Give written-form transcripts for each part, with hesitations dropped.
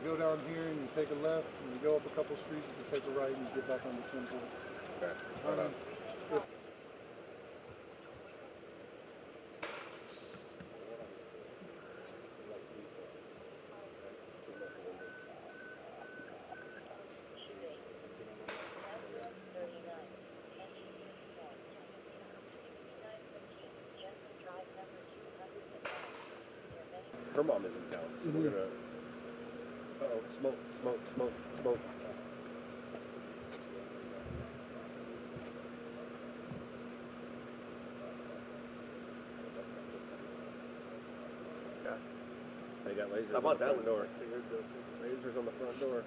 go down here and you take a left, and you go up a couple streets, you can take a right, and you get back on the 10 point. Okay. Hold on. Her mom is in town, so we're gonna. Uh-oh, smoke, smoke, smoke, smoke. Yeah. They got lasers. How about that door? Lasers on the front door.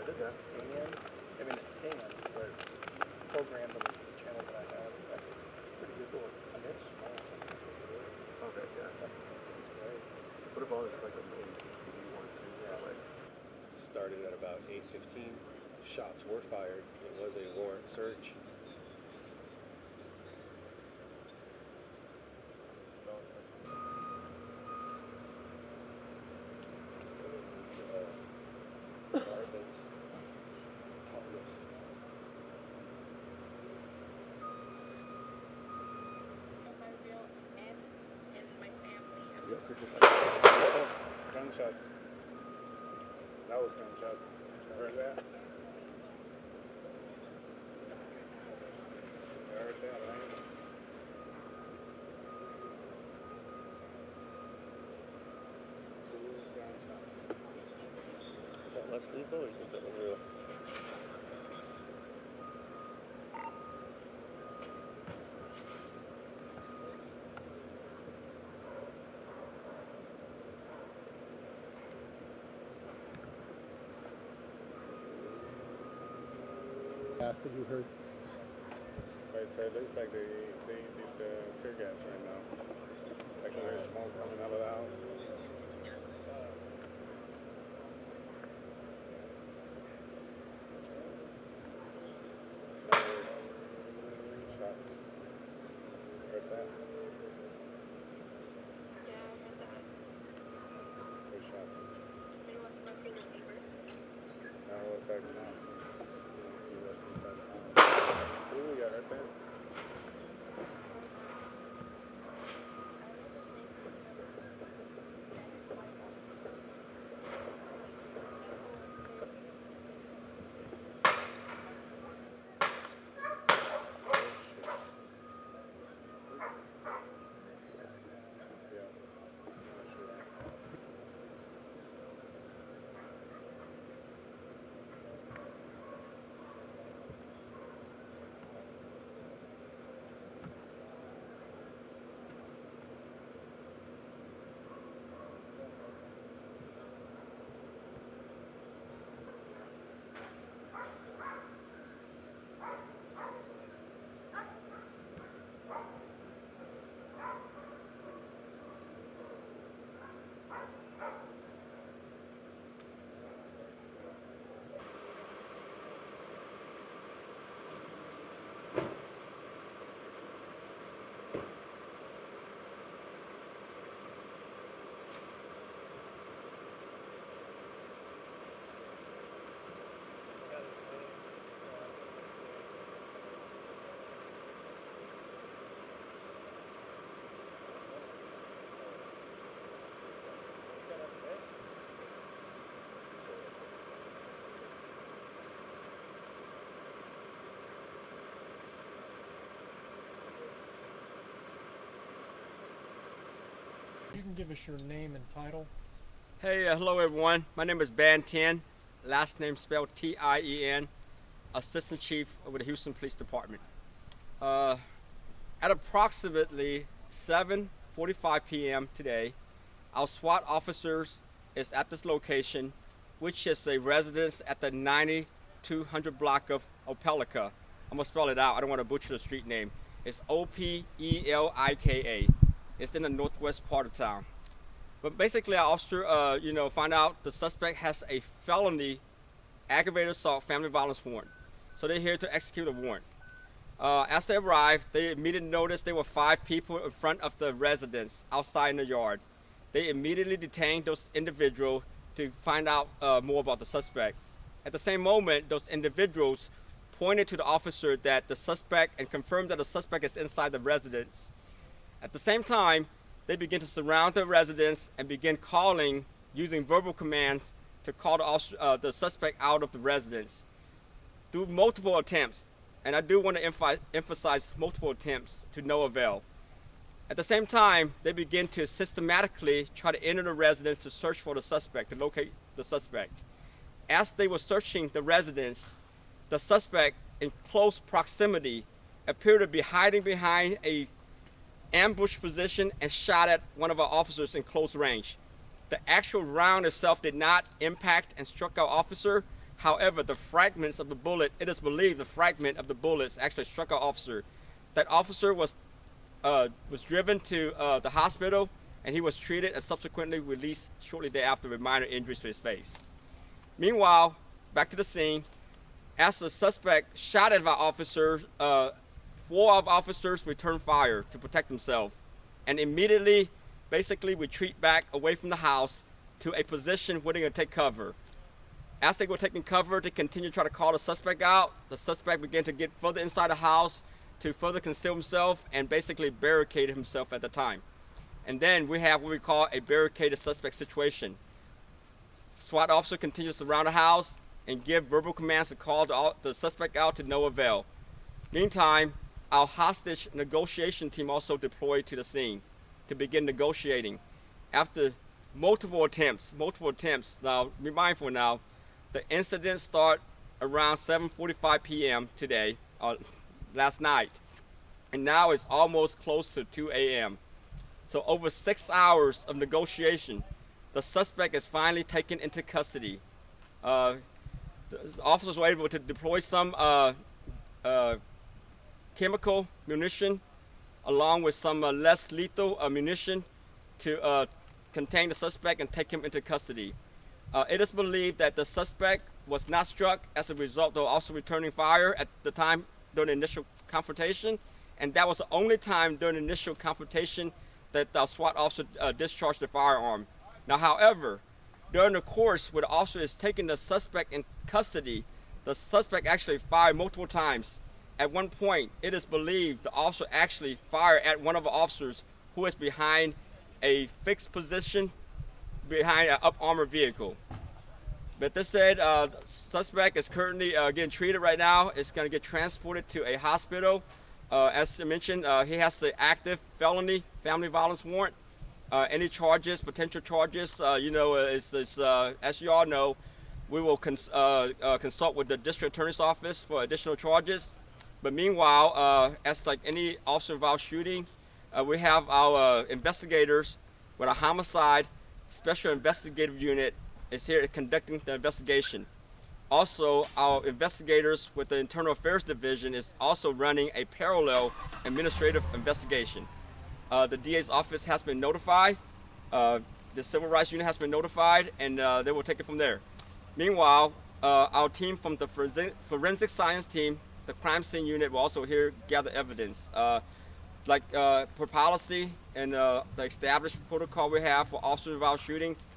Does it scan? I mean, it scans, but program the channel that I have, it's actually a pretty good door. I mean, it's small. Okay, yeah. It's great. What about it's like a main HPD one too? Yeah. Like started at about 8:15. Shots were fired. It was a warrant search. Gunshots. That was gunshots. You heard that? You heard that, right? Two gunshots. Is that less lethal or is that real? So you heard. Right, so it looks like they did the tear gas right now. Like there's smoke coming out of the house. Shots. Heard that? Yeah, I heard that. There's shots. It was nothing to paper. No, it was like not. What do we got right there? You can give us your name and title. Hey, hello everyone. My name is Ban Tien. Last name spelled T-I-E-N. Assistant Chief with the Houston Police Department. At approximately 7:45 p.m. today, our SWAT officers is at this location, which is a residence at the 9200 block of Opelika. I'm gonna spell it out. I don't want to butcher the street name. It's Opelika. It's in the northwest part of town. But basically, our officer, found out the suspect has a felony aggravated assault family violence warrant. So they're here to execute a warrant. As they arrived, they immediately noticed there were 5 people in front of the residence outside in the yard. They immediately detained those individuals to find out more about the suspect. At the same moment, those individuals pointed to the officer that the suspect and confirmed that the suspect is inside the residence. At the same time, they begin to surround the residence and begin calling, using verbal commands to call the suspect out of the residence. Through multiple attempts, and I do want to emphasize multiple attempts to no avail. At the same time, they begin to systematically try to enter the residence to search for the suspect, to locate the suspect. As they were searching the residence, the suspect in close proximity appeared to be hiding behind a ambush position and shot at one of our officers in close range. The actual round itself did not impact and struck our officer. However, the fragments of the bullet, it is believed the fragment of the bullets actually struck our officer. That officer was driven to the hospital, and he was treated and subsequently released shortly thereafter with minor injuries to his face. Meanwhile, back to the scene, as the suspect shot at our officer, 4 of officers returned fire to protect themselves and immediately basically retreat back away from the house to a position where they're going to take cover. As they were taking cover, they continued to try to call the suspect out. The suspect began to get further inside the house to further conceal himself and basically barricaded himself at the time. And then we have what we call a barricaded suspect situation. SWAT officer continues to surround the house and give verbal commands to call the suspect out to no avail. Meantime, our hostage negotiation team also deployed to the scene to begin negotiating. After multiple attempts, now be mindful now, the incident started around 7:45 p.m. today, last night, and now it's almost close to 2 a.m. So over 6 hours of negotiation, the suspect is finally taken into custody. The officers were able to deploy some chemical munition along with some less lethal munition to contain the suspect and take him into custody. It is believed that the suspect was not struck as a result of also returning fire at the time during the initial confrontation, and that was the only time during the initial confrontation that the SWAT officer discharged the firearm. Now, however, during the course where the officer is taking the suspect in custody, the suspect actually fired multiple times. At one point, it is believed the officer actually fired at one of the officers who is behind a fixed position behind an up-armored vehicle. But this said, the suspect is currently getting treated right now. It's going to get transported to a hospital. As I mentioned, he has the active felony family violence warrant. Any charges, potential charges, as you all know, we will consult with the district attorney's office for additional charges. But meanwhile, as like any officer involved shooting, we have our investigators with a homicide special investigative unit is here conducting the investigation. Also, our investigators with the Internal Affairs Division is also running a parallel administrative investigation. The DA's office has been notified, the Civil Rights Unit has been notified, and they will take it from there. Meanwhile, our team from the forensic science team, the crime scene unit, will also here gather evidence. Per policy and the established protocol we have for officers involved shootings,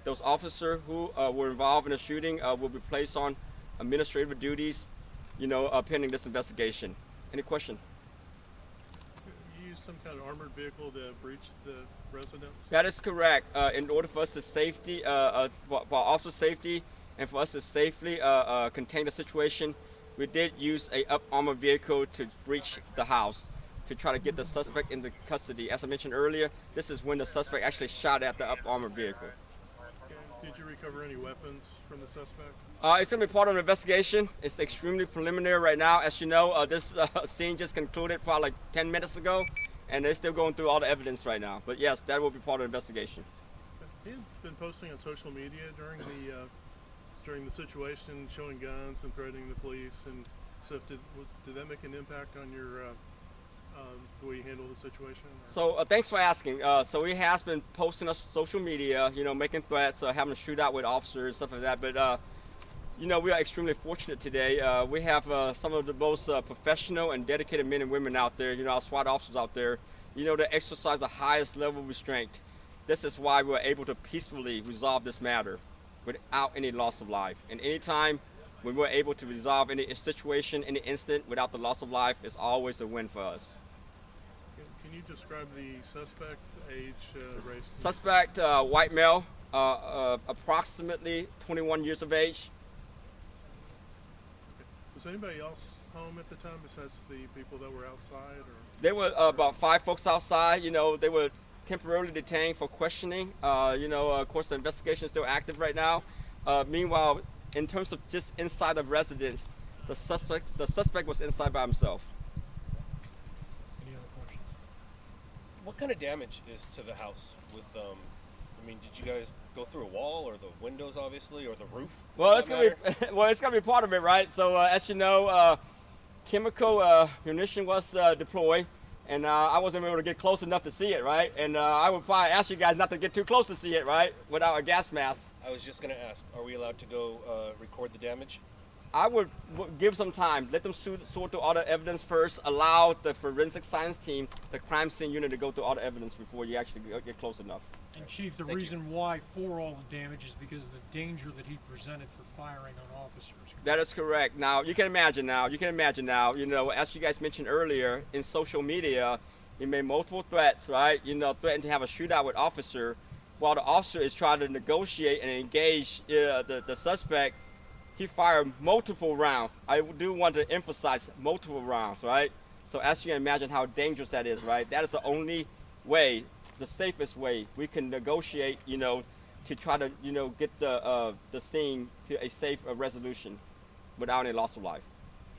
those officers who were involved in the shooting will be placed on administrative duties, pending this investigation. Any question? You used some kind of armored vehicle to breach the residence? That is correct. In order for us to for officer safety and for us to safely contain the situation, we did use a up-armored vehicle to breach the house to try to get the suspect into custody. As I mentioned earlier, this is when the suspect actually shot at the up-armored vehicle. Okay. Did you recover any weapons from the suspect? It's going to be part of the investigation. It's extremely preliminary right now. As you know, this scene just concluded probably like 10 minutes ago, and they're still going through all the evidence right now. But yes, that will be part of the investigation. He had been posting on social media during the situation, showing guns and threatening the police and stuff. Did that make an impact on your the way you handle the situation? Or? So thanks for asking. So he has been posting on social media, you know, making threats, having a shootout with officers, stuff like that. But you know, we are extremely fortunate today. We have some of the most professional and dedicated men and women out there, you know, our SWAT officers out there, you know, that exercise the highest level of restraint. This is why we're able to peacefully resolve this matter without any loss of life. And anytime when we're able to resolve any situation, any incident without the loss of life, it's always a win for us. Can you describe the suspect, age, race? Suspect, white male, approximately 21 years of age. Was anybody else home at the time besides the people that were outside? Or? There were about 5 folks outside. You know, they were temporarily detained for questioning. You know, of course, the investigation is still active right now. Meanwhile, in terms of just inside the residence, the suspect was inside by himself. Any other questions? What kind of damage is to the house with, I mean, did you guys go through a wall or the windows, obviously, or the roof? Well, it's gonna be part of it, right? So, as you know, chemical munition was deployed, and I wasn't able to get close enough to see it, right? And I would probably ask you guys not to get too close to see it, right? Without a gas mask. I was just going to ask, are we allowed to go record the damage? I would give some time. Let them sort through all the evidence first. Allow the forensic science team, the crime scene unit, to go through all the evidence before you actually get close enough. And Chief, the Thank you. reason why for all the damage is because of the danger that he presented for firing on officers. That is correct. Now, you can imagine now, you know, as you guys mentioned earlier, in social media, he made multiple threats, right? You know, threatened to have a shootout with officer, while the officer is trying to negotiate and engage the suspect. He fired multiple rounds. I do want to emphasize multiple rounds, right? So as you can imagine how dangerous that is, right? That is the only way, the safest way we can negotiate, you know, to try to, you know, get the scene to a safe resolution without any loss of life.